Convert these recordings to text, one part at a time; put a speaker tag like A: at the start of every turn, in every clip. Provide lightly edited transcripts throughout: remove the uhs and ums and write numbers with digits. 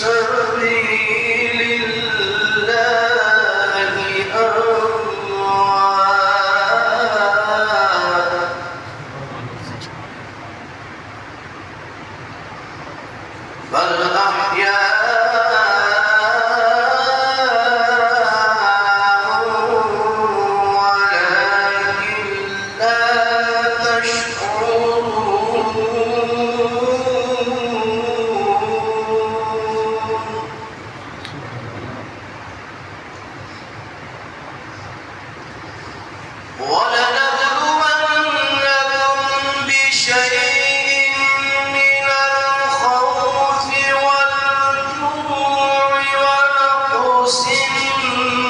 A: سبيل الله أموات بل أحياء ولكن لا تشعرون ولنبلونكم بشيء من الخوف والجوع ونقص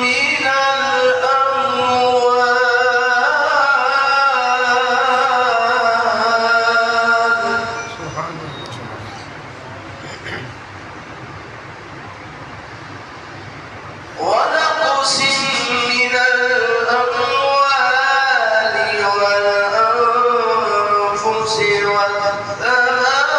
A: من الأموال والأنفس والثمرات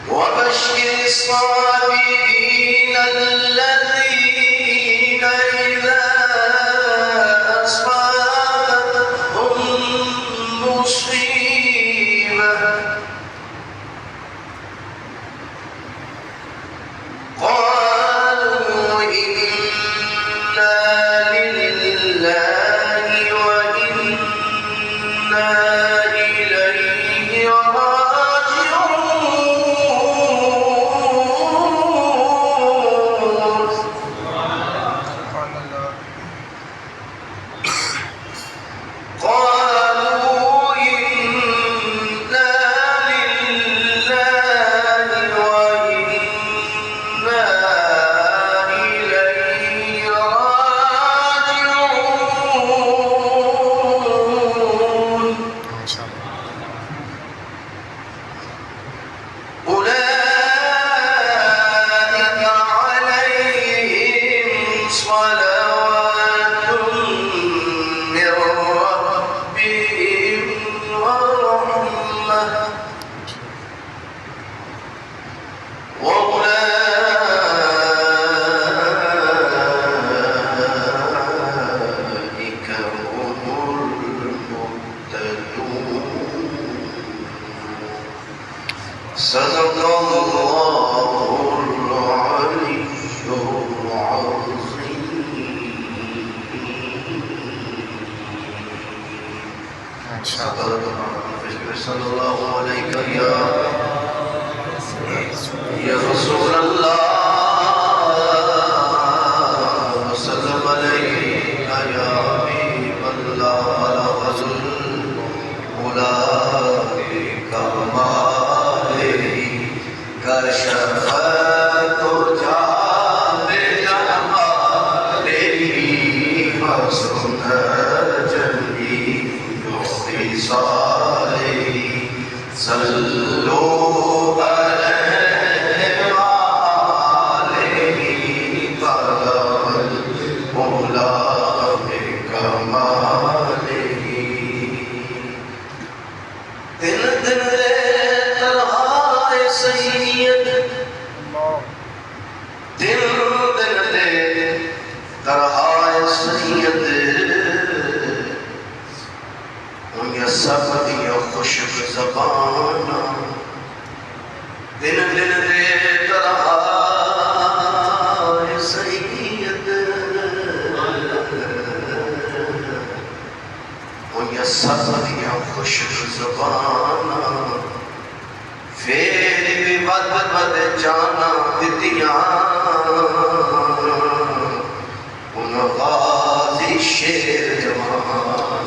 A: وبشر الصابرين الذين إذا أصابتهم مصيبة قالوا إنا لله وإنا إليه راجعون قالوا إنا لله وإنا إليه راجعون أولئك عليهم صلوات من ربهم ورحمة وأولئك هم المهتدون صدق الله العلي العظيم صلى الله عليك يا رسول الله وسلم عليك يا حبيب الله بلغ الأولى كماله كشف الدجى بجماله وسن جميع خصاله صلوا عليه وآله بلغ الأولى بكماله دل دل تنہائے سید دل دل تنہائے سید انیا سب دیا خوشب زبانا دل دل تنہائے سید انیا سب دیا خوشب زبانا فیر بھی بد بد جانا دتیاں ان غازی شیر جوان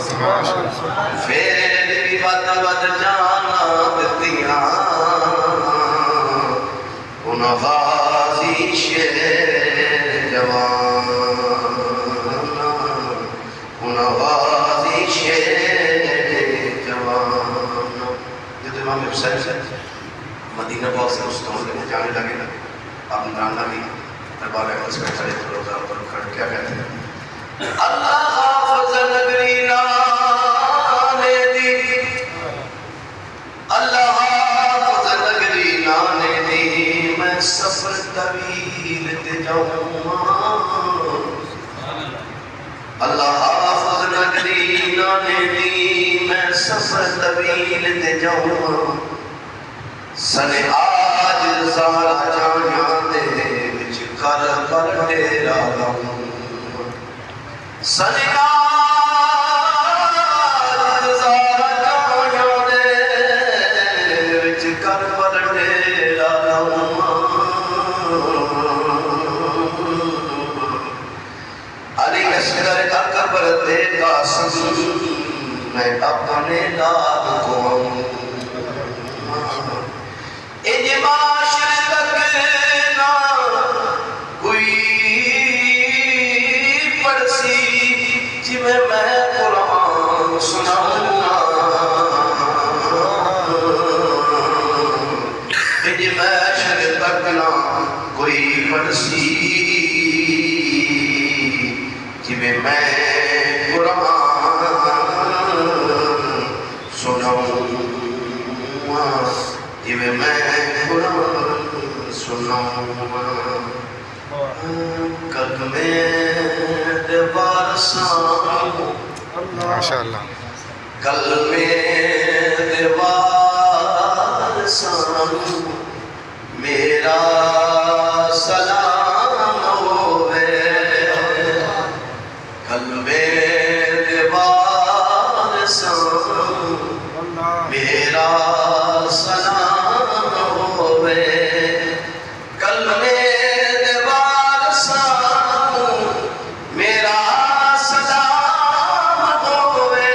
A: فیر بھی بد بد جانا دتیاں ان غازی شیر جوان ان غازی شیر جوان جب امام حسین مدینہ پاک سے مستقبل میں جانے لگے آپ نانا بھی دربار احمد سے بیٹھا ہے روزہ پر کھڑ کیا کہتے ہیں اللہ حافظ نگری सफर तवील ते जाऊं सने आज ज़ारा जाना दे विच कर पर डेरा लाऊं सने आज ज़ारा जाना दे विच कर पर डेरा लाऊं अली लश्कर अकबर दे कासिम मैं अपने नाम को इन्हें माशरे तक ना कोई पड़सी जिमें मैं कुरान सुनाऊंगा इन्हें माशरे तक ना कोई पड़सी जिमें मैं कुरान सुनाऊंगा जिमें मैं कुरान सुनाऊंगा कल मेरे वारसां
B: माशाअल्लाह
A: कल मेरे वारसां मेरा सलाम होवे कल मेरे वारसां मेरा सलाम होवे कल मेरे वारसां मेरा सलाम होवे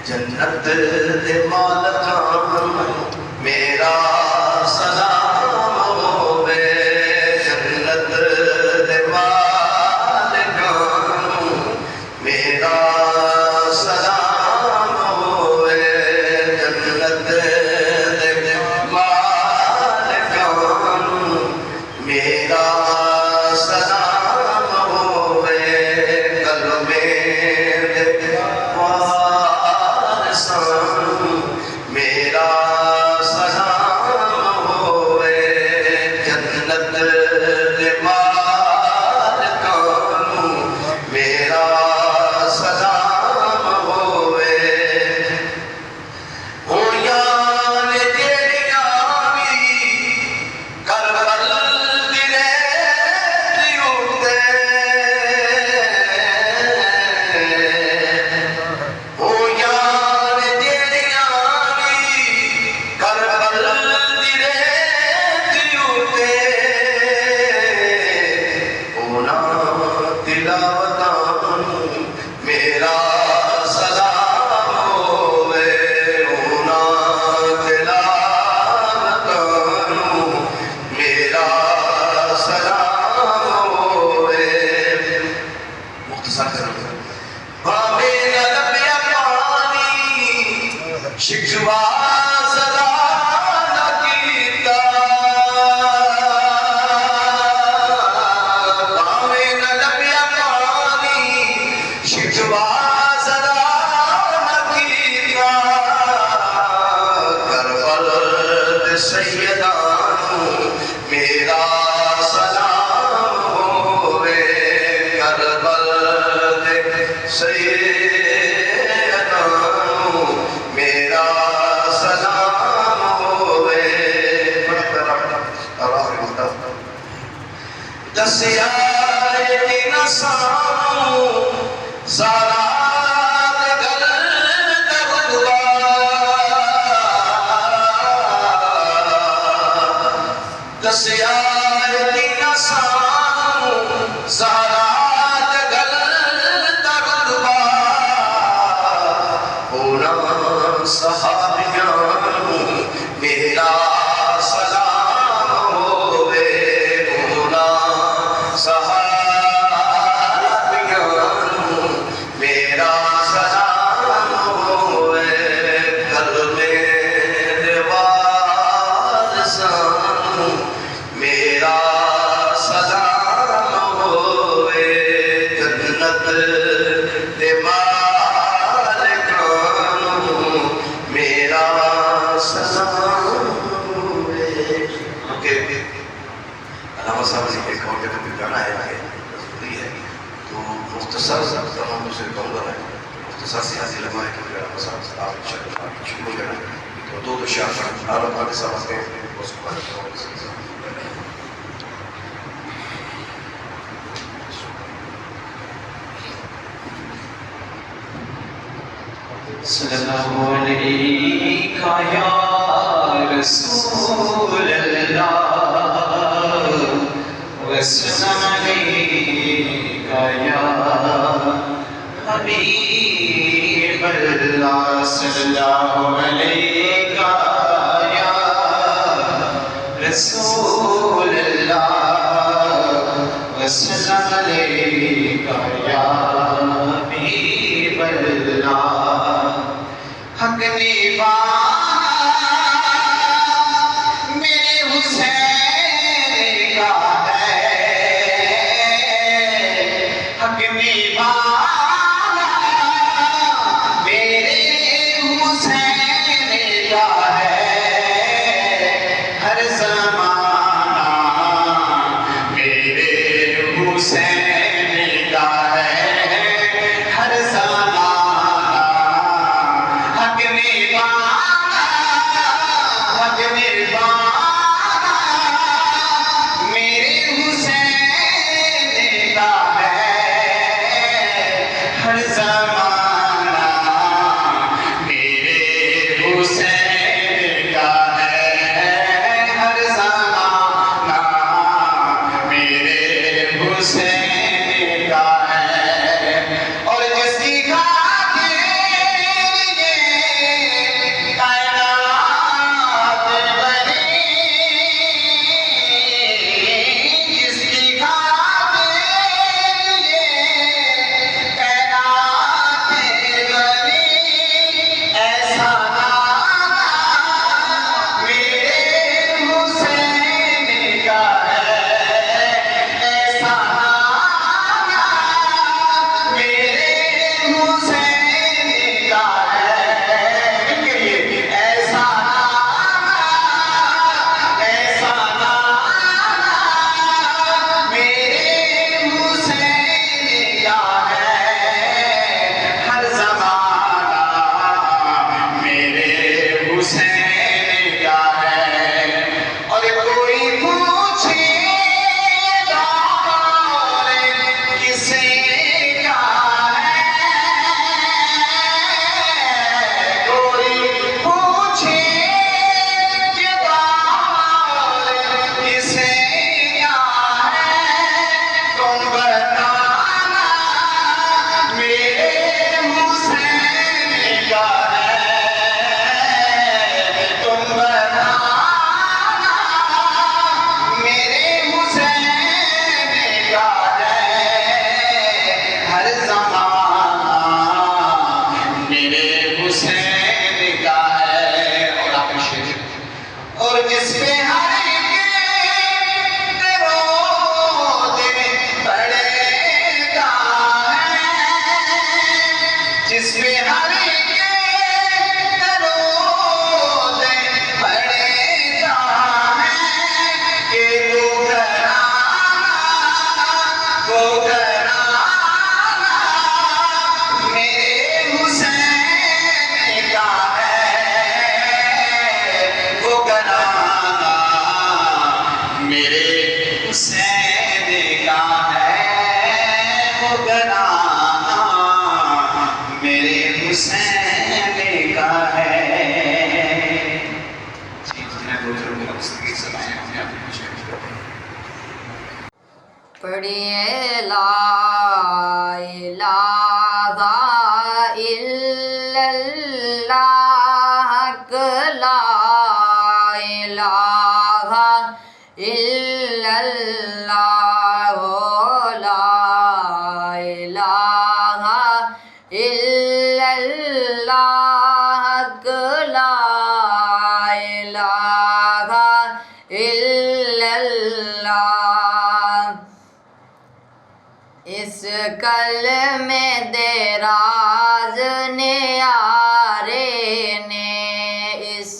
A: जन्नत दे मालकां मेरा सलाम होवे जन्नत दे मालकां मेरा सलाम होवे जन्नत दे मालकां मेरा सलाम होवे कल मेरे वारसां मेरा सलाम होवे जन्नत दे मालकां मेरा सलाम होवे होयां ने जेड़ियां वी करबल दी रेत उत्ते होयां ने जेड़ियां वी करबल दी रेत उत्ते उन्हां तिलावतां मेरा सलाम होवे उन्हां तिलावतां मेरा सलाम होवे मुख्तसर करूं भावे न लभ्या पानी शिकवा सदा न कीता भावे न लभ्या पानी शिकवा सदा न कीता करबल दे सैयदां मेरा सलाम होवे करबल दे सैयदां मेरा सलाम होवे दसिया दिन सामू सारा गल दरुबा दसिया दिन सामू सारा गल दरुबा उन्हां सहाबियां मेरा सलाम होवे उन्हां सहाबियां मेरा सलाम होवे कल मेरे वारसां मेरा सलाम होवे जन्नत दे मालकां मेरा सलाम होवे ओके अल्लाह साहब जी एक और जगह पे जाना है जरूरी है तो मुख्तसर तमाम दूसरे कहूँगा मैं sasi hasil lama itu kita masa setahun insyaallah cukup kan itu dua syarat harus ada sama sekali bos kuat Sallallahu alaihi ya Rasulullah wa sallam alaika ya Habibullah sallallahu alaika ya Rasulullah wa sallam alaika ya Habibullah हक निभाना मेरे हुसैन का है हक निभाना मेरे हुसैन का है हर ज़माना मेरे हुसैन का है हर ज़माना
B: पढ़िए ला इलाहा इल्लल्लाह ला इलाहा इल्लल्लाह ला इलाहा इल्लल्लाह ला इलाहा इल्लल्लाह। इस कलमे दे राज ने यारे ने, इस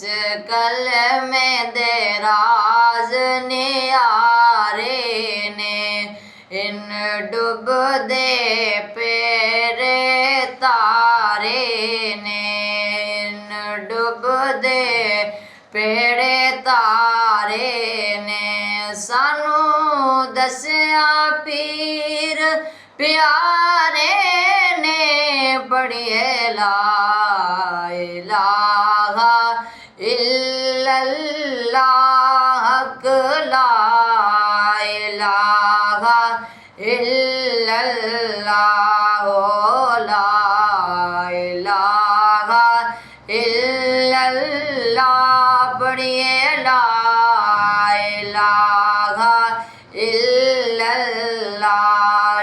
B: कलमे दे राज ने यारे ने, इन डूब दे पेरे तारे ने डुबदे पेड़े तारे ने सानू दसिया पीर प्यारे ने पढ़िए ला इलाहा इल्लल्लाह हक ला इलाहा इल्लल्लाह ओ ला इलाहा इल्लल्लाह पढ़िए ला इलाहा इल्लल्लाह